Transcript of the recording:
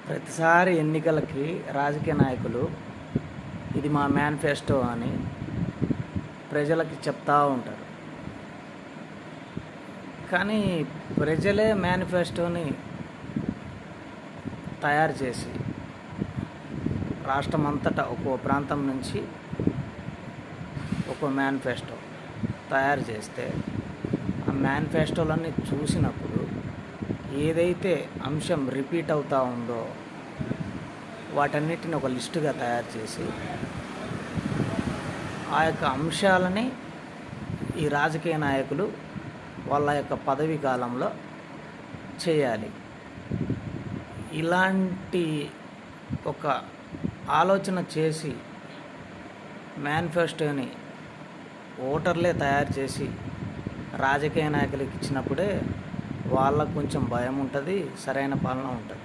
ప్రతిసారి ఎన్నికలకి రాజకీయ నాయకులు ఇది మా మేనిఫెస్టో అని ప్రజలకి చెప్తూ ఉంటారు. కానీ ప్రజలే మేనిఫెస్టోని తయారు చేసి రాష్ట్రం అంతటా ఒక్కో ప్రాంతం నుంచి ఒక్కో మేనిఫెస్టో తయారు చేస్తే ఆ మేనిఫెస్టోలన్నీ చూసినప్పుడు ఏదైతే అంశం రిపీట్ అవుతూ ఉందో వాటన్నిటిని ఒక లిస్టుగా తయారు చేసి ఆ యొక్క అంశాలని ఈ రాజకీయ నాయకులు వాళ్ళ యొక్క పదవీ కాలంలో చేయాలి. ఇలాంటి ఒక ఆలోచన చేసి మేనిఫెస్టోని ఓటర్లే తయారు చేసి రాజకీయ నాయకులకు ఇచ్చినప్పుడే వాళ్ళకు కొంచెం భయం ఉంటుంది, సరైన పాలన ఉంటుంది.